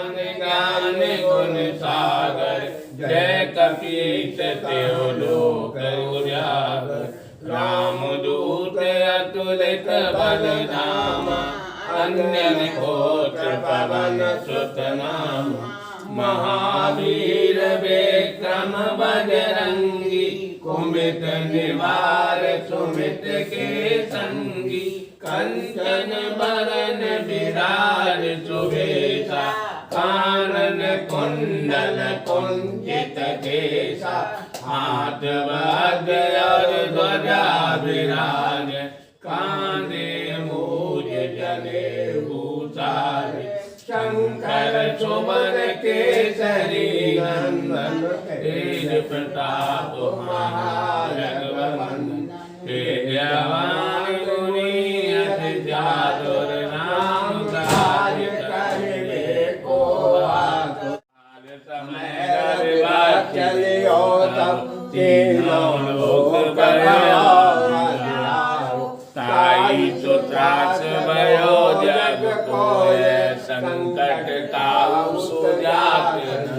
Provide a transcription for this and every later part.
ज्ञान गुण सागर जय कपीस तेहु लोक उजागर। रामदूत अतुलित बल धामा अन्यन कोट पवन सुत नामा। महावीर विक्रम बजरंगी कुमित निवार सुमित के संगी। कंचन बरन विराज सुबेसा कानन कुंडल कुंचित केसा। हाथ वज्र और ध्वजा विराज कांधे मूज जनेऊ साज। शंकर सुवन केसरी नंदन तेज प्रताप महाजगवंदन। तेजवान गुणी अति चातुर राम काज करने को आतुर। समय चलियो तब तीनों लोक ताई सुत्रास भयो जग कोय। संकट काहू सुजात न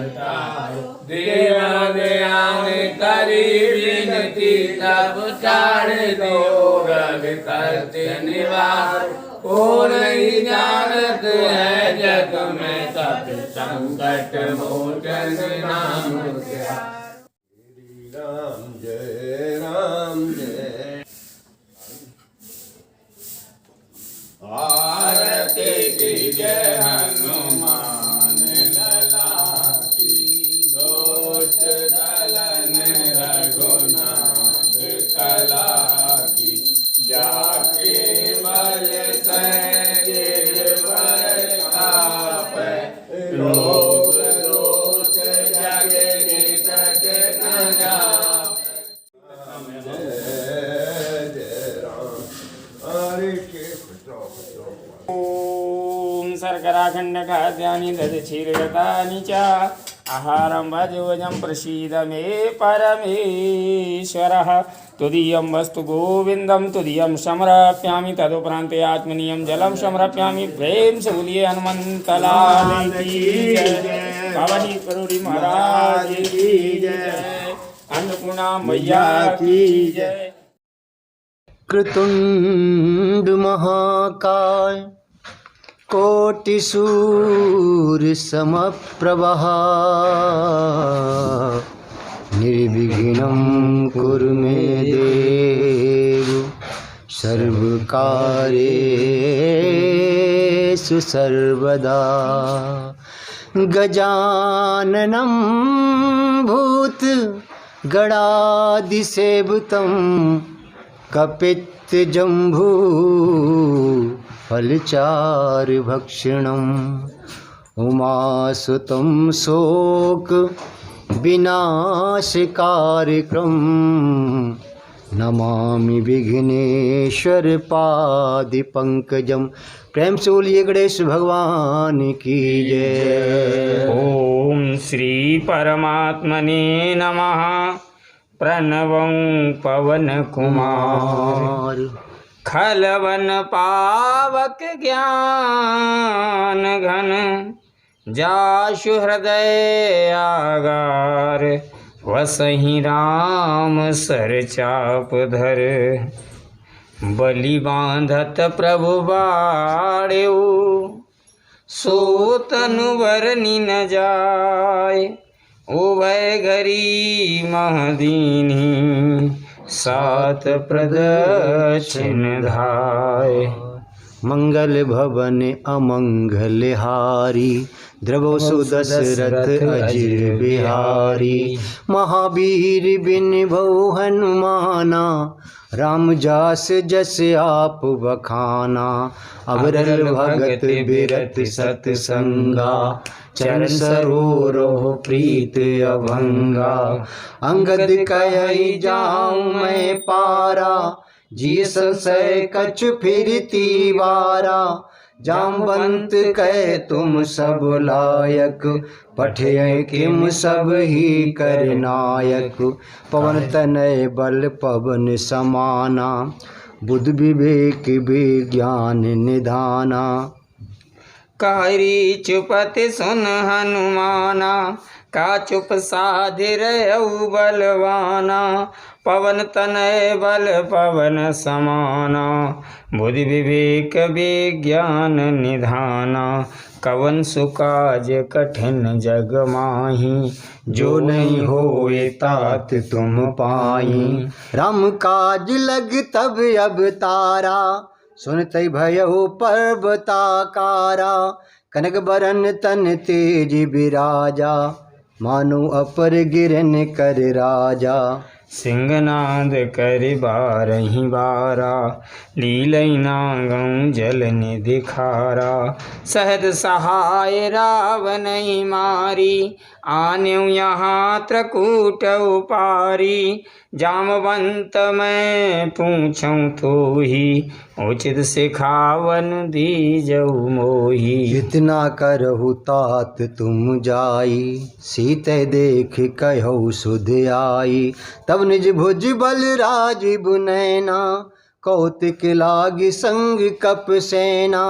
तारो। देव दयान करी विनती तब चार दियो रघुपति निवार। को नहीं जानत है जग में सब संकट मोचन नाम क्या। राम जय राम जय। आरती की जय हनुमान लला की। दोष दलन रघुनाथ कला की। जाके बल गिरवर आपै। रोग दोष जग निकट न जापै। जय राम। हरे ओम शर्कराखंड खाद्यानि दधक्षीरयतानि च आहारं भजोजं प्रसीद मे परमेश्वरः। तुदीयं वस्तु गोविंदं तुदीयं समर्प्यामि। तदुपरान्ते आत्मनीयं जलं समर्प्यामि। प्रेम से बोलिए हनुमंत लाल की जय। बाबा जी करोड़ी महाराज की जय। अन्नपूर्णा मैया की जय। कृतुंड महाकाय कोटि सूर्य समप्रभः। निर्विघ्नं कुरु मे देव सर्वकार्येषु सर्वदा। गजाननं भूत गणाधिसेवितं कपित्थजम्बू फलचारुभक्षणम्। उमासुतं शोक विनाशकारकम्। नमामि विघ्नेश्वर पादपंकजम्। प्रेम से बोलिए गणेश भगवान की जय। ओम श्री परमात्मने नमः। प्रणवं पवन कुमार खलवन पावक ज्ञान घन। जासु हृदय आगार वसहि राम सर चाप धर। बलि बांधत प्रभु बाड़ेऊ सो तनुवर न जाय। उभय घरी महदीनी सात प्रदक्षिण धाय। मंगल भवन अमंगल हारी द्रवो सुदशरथ अजिर बिहारी। महावीर बिन भौ हनुमाना राम जास जस आप बखाना। अवरल भगत बिरत सतसंगा चरण सरोवरो प्रीत अभंगा। अंगद कहि जाऊं मैं पारा जी संशय कछ फिरती वारा। जामवंत कह तुम सब लायक पठे किम सब ही कर नायक। पवन तनय बल पवन समाना बुद्धि विवेक विज्ञान निधाना। कहरी चुपति सुन हनुमाना, का चुप साधि रहु बलवाना। पवन तनय बल पवन समाना, बुद्धि विवेक विज्ञान निधाना। कवन सुकाज कठिन जग माही, जो नहीं होए तात तुम पाई। राम काज लग तब अवतारा, सुनते भयो पर्वताकारा। कनक बरन तन तेज बिराजा, मानो अपर गिरन कर राजा। सिंहनाद कर बारही बारा, लीलई नागं जल निधि खारा। सहज सहाय रावण मारी, आन्यु यहाँ त्रकूट उपारी। जामवंत मैं पूछूं तो ही, उचित सिखावन दीजऊ मोही। इतना करहु तात तुम जाई, सीते देख कहु सुध आई। तब निज भुज बल राजीव नैना, कौतिक लागी संग कप सेना।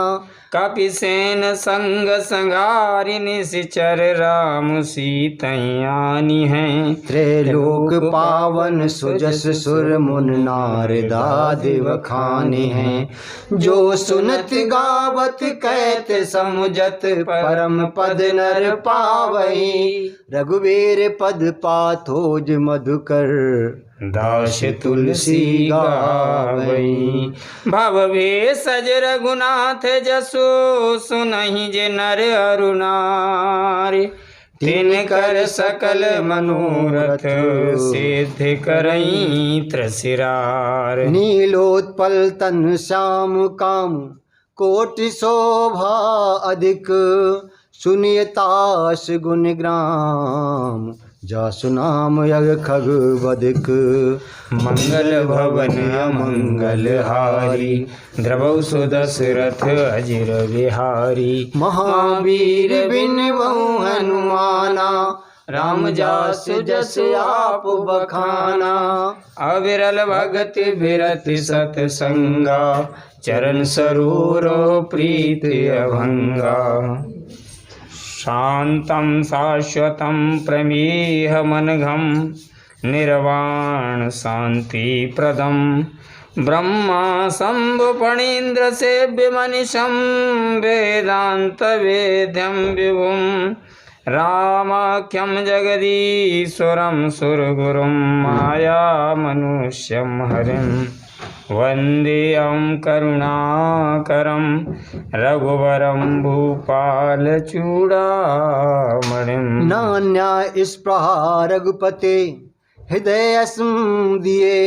कपि सेन संग संगारि निश्चर, राम सीतयानी हैं। त्रैलोक पावन सुजस सुर मुन नारदादि बखाने हैं। जो सुनत गावत कहत समुझत, परम पद नर पावई। रघुवीर पद पाथोज मधुकर, दास तुलसी गावई। भव भेषज रघुनाथ जसो, सुनहि जे नर अरु नारी। तिनकर सकल मनोरथ, सिद्ध करई त्रसिरार। नीलोत्पल तन श्याम काम, कोटि शोभा अधिक। सुनियतास गुण ग्राम, जासु नाम यग खग बदिक। मंगल भवन अमंगल हारी, द्रवौ सुदशरथ अजिर बिहारी। महावीर बिन बहु हनुमाना, राम जासु जस आप बखाना। अविरल भगति बिरति सतसंगा, चरण सरोरो प्रीति अभंगा। शांतं शाश्वतं प्रमेहमनघं, निर्वाण शांति प्रदम। ब्रह्मा शंभु फणीन्द्र सेव्य मनिषं, वेदांत वेद्यं विभुं। रामाख्यं जगदीश्वरं सुरगुरुं, माया मनुष्यं हरिं। वन्देऽहं करुणाकरं, रघुवरं भूपालचूडामणिं। नान्या स्पृहा रघुपते, हृदय दिए।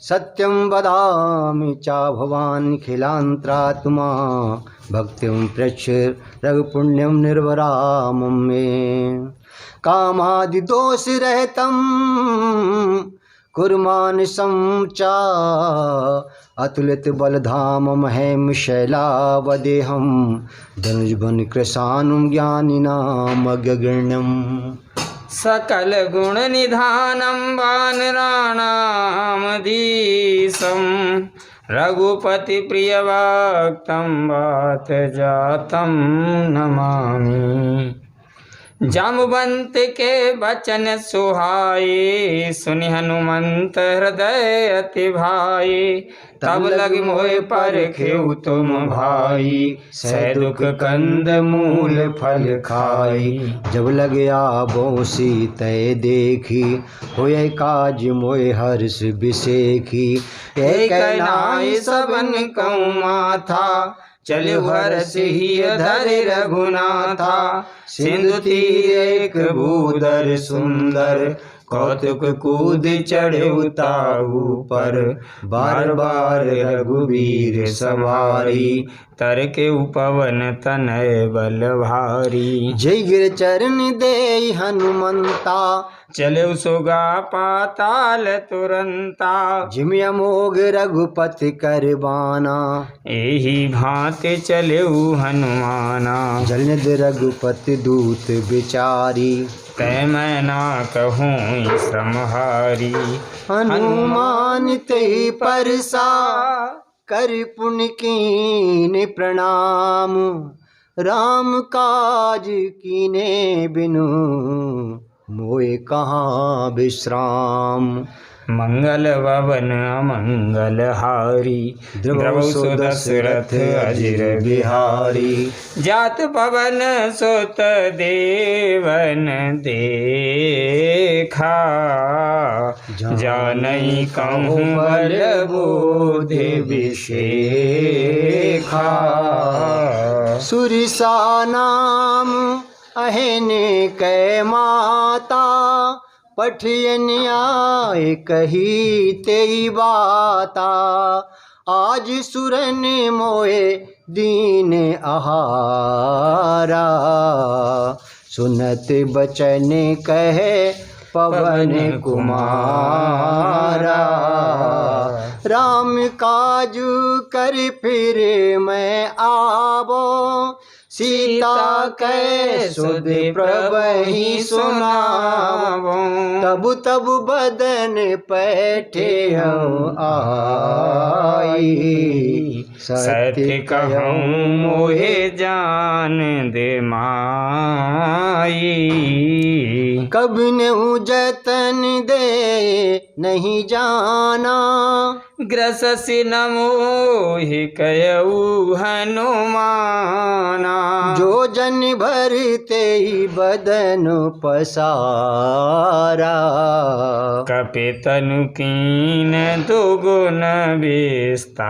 सत्यं वदामि चा भवान् खिलांतरात्मा। भक्तिं प्रच्छ रघुपुण्यं निर्वरामं मे। कामादि दोष रहितं, कुर्मानसं चा। अतुलित बलधाम महेम शैलावदेहं, धनुजबन कृशानुं ज्ञानिनां अग्रगण्यम्। सकल गुण निधानं वानराणामधीशं, रघुपति प्रिय भक्तं वात जातं नमामि। जामवंत के बचन सुहाए, सुनि हनुमंत हृदय अति भाई। तब लग मोहि परखेउ तुम भाई, सह दुख कंद मूल फल खाई। जब लग आबो सीतै देखी, होय काज मोय हर्ष बिसेखी। एक नाई सबन कहूँ माथा, चलो हर्ष ही धरि रघुनाथा। सिंधु तीर एक भूधर सुंदर, कौतुक कूद चढ़े ताहू पर। बार बार रघुवीर सवारी, तर के पवन तनय बल भारी। जय गिर चरण दे हनुमंता, चले सुगा पाताल तुरंता। जिमि अमोघ रघुपति करबाना, एही भांति चले हनुमाना। जलनिधि रघुपति दूत विचारी, तै मैं ना कहूँ श्रमहारी। हनुमान ते परसा, कर पुण्य कीन प्रणाम। राम काज कीने बिनु मोए कहाँ विश्राम। मंगल भवन अमंगल हारी द्रवौ सो दशरथ अजिर बिहारी। जात पवन सुत देवन देखा जानई कहूँ बल बोधि विशेखा। सुरिसा नाम अहन कै माता पठियन आए कही तेई बाता। आज सुरन मोए दीन आहारा सुनत बचन कहे पवन कुमारा। राम काज कर फिर मैं आवो सीता कै सुध प्रभहि सुनावो। तब तब बदन पैठे हूँ आई सत्य कहूँ मोहे जान दे माई। कब नहु जतन दे नहीं जाना ग्रससि न मोहि कयऊ हनुमाना। जो जन भरते ही बदन पसारा कपि तनु कीन दुगुन विस्तारा।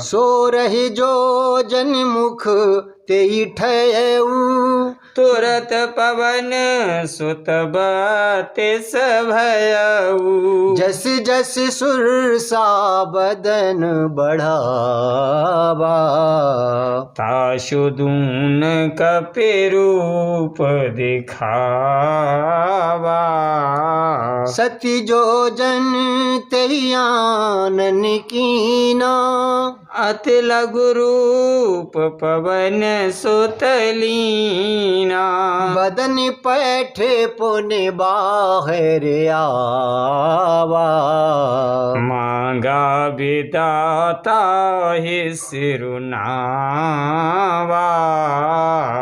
सो रही जो जन मुख तेई ठयऊ तुरत पवन सुत बतिस भयऊ। जस जस सुरसा बदन बढ़ावा ताशु दून कपि रूप दिखावा। सती जो जन तेयानन कीना अति लघु रूप पवन सुत लीना। बदन पैठे पुनि बाहर आवा मांगा विदाता ही सिरुनावा।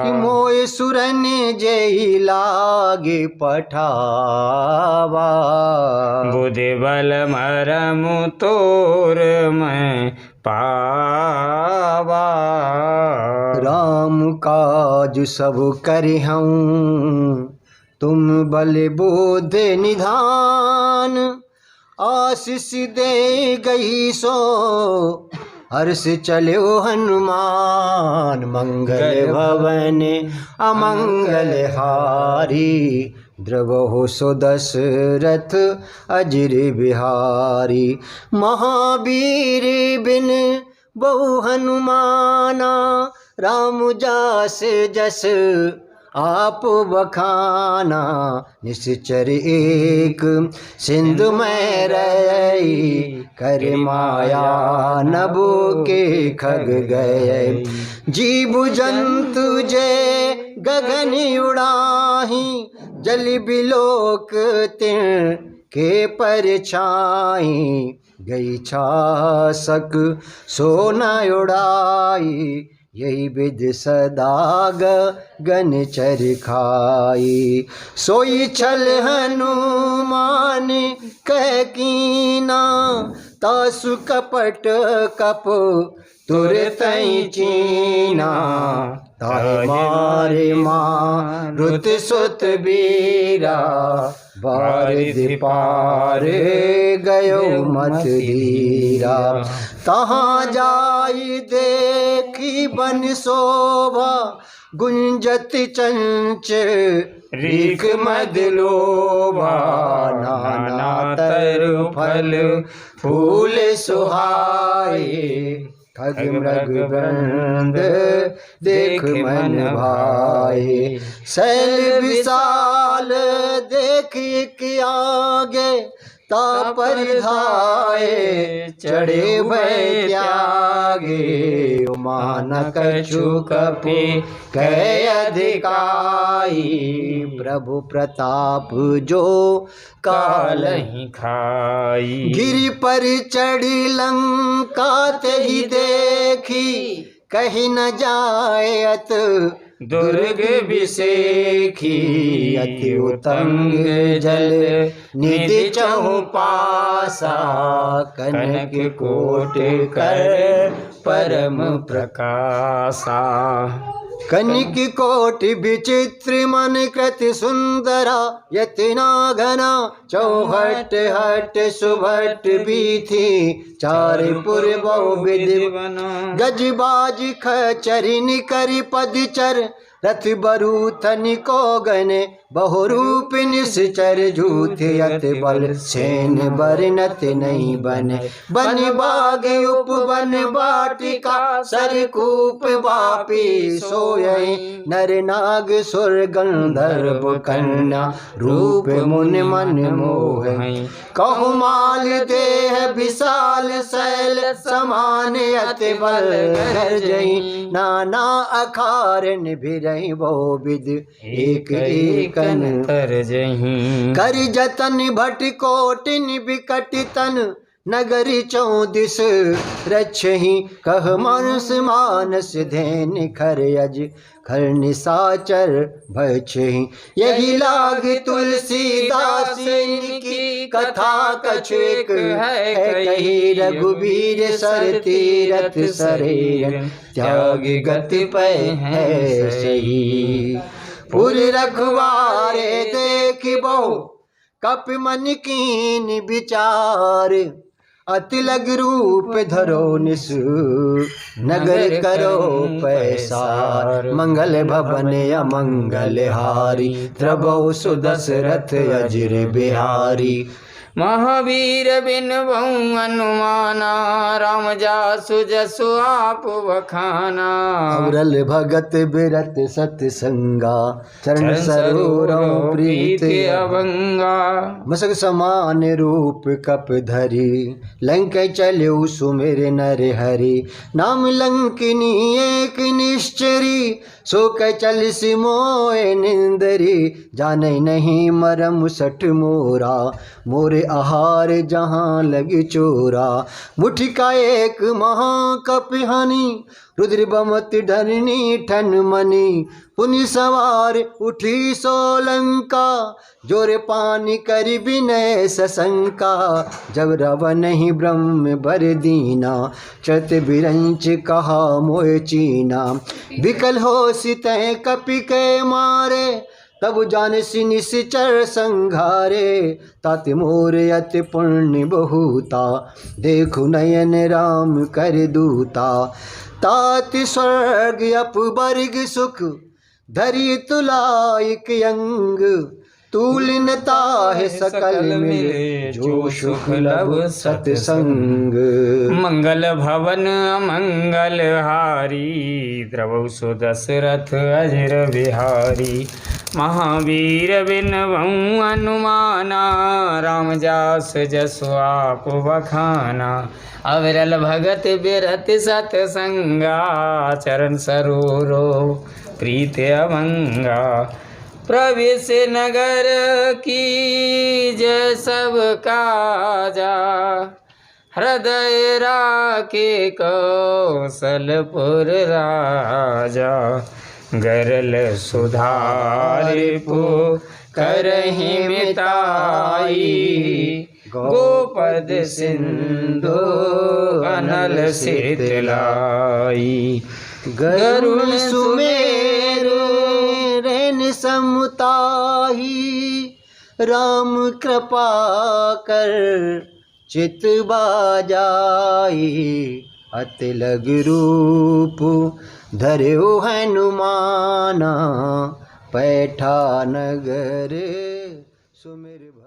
कि मोय सुरन जय लागे पठावा। बुद्धि बल मरमु तोर मैं पावा। राम काज सब करहूँ तुम बल बोध निधान। आशीष दे गई सो हर्ष चलो हनुमान। मंगल भवन अमंगल हारी द्रवहु सो दशरथ अजिर बिहारी। महावीर बिन बहु हनुमाना राम जास जस आप बखाना। निश्चर एक सिंधु में रही कर माया नभो के खग गए। जीव जंतु जय गगन उड़ाही जल बिलोक तिन के परछाई। गई छासक सोना उड़ाई यही विध सदा गगन चरखाई। सोई छल हनुमान कह कीना तासु कपट कप तुरतई चीना। ताहि मारे मारुत सुत बीरा बारिधि पार गयो मत धीरा। तहाँ जाई देखी बन शोभा गुंजत चंच रीख मद लोभा। नाना तरु फल फूल सुहाए खग मृग वृंद देख मन भाए। शैल विशाल देख के आगे तापर धाये चढ़े भय त्यागे। मान कछु कपि कह अधिकाई प्रभु प्रताप जो काल ही खाई। गिरि पर चढ़ी लंका ते ही देखी कही न जायत दुर्ग विषेखी अति उतंग जल निधि चहुपासा कनक कोट कर परम प्रकाशा कनिक कोटि विचित्र मन कृति सुंदरा यतना घना चौहट हट सुभट बीथी चारिपुर बहुविध गजबाज खचरिन करि पदचर रथ बरूथन को गने बहुरूप निश्चर झूठियत बल सेन बरनत नहीं बने बन बाग उपवन वाटिका सरकूप वापी सोये नर नाग सुर गंधर्व कन्या रूप मुन मन मोह कहु माल देह विशाल शैल समान अति बल गर्जई नाना अखारन भिरहि बहु विध एक एकन तरजहि कर जतन भट कोटिन विकट तन नगरी चौदिस रक्षहि कह मानस मानस धैन खर अज खर निसाचर भक्षहि यही लाग तुलसीदास की कथा कछु एक है कही रघुबीर सर तीरथ सरे त्याग गति पै है सही पुर रखवारे देख बहु कप मन कीन विचार अति लग रूप धरो निस नगर करो पैसार मंगल भवन अमंगल हारी द्रबौ सुदशरथ अजर बिहारी महावीर बिन बहु अनुमाना राम जासु जसु आप बखाना अवरल भगत बिरत सत्संगा चरण सरोवरों प्रीत अभंगा मसक समान रूप कप धरी लंक चलो सुमेर नर हरि नाम लंकिनी एक निश्चरी सो चल सिमोए निंदरी जाने नहीं मरम सठ मोरा मोरे आहार जहाँ लगी चोरा मुठी का एक महाकप हनी रुद्र बमत धरनी ठन मनी पुनि सवार उठी सोलंका जोरे पानी करी विनय सशंका जब रावण ही ब्रह्म बर दीना चत बिरंच कहा मोह चीना विकल हो सितह कपि के मारे तब जान सी निश्चर संघारे तात मोर अति पुण्य बहुता देखु नयन राम कर दूता तात स्वर्ग अपवर्ग सुख धरि तुलाइक अंग तूलिनता है सकल मिले जो सुख लब सत्संग मंगल भवन मंगल हारी द्रवौ सुदशरथ अजर बिहारी महावीर बिन बहु अनुमाना राम जास जसु आप बखाना अविरल भगत बिरत सतसंगा चरण सरोरो प्रीत अभंगा प्रवेश नगर की जय सब काजा हृदय राके कौशलपुर राजा गरल सुधार पो करहि मिताई गोपद सिंधु अनल शीतलाई गरुण सुमेरु रैन समुताही राम कृपा कर चित बाजाई अति लग रूप धर्यो हनुमाना पैठा नगर सुमिर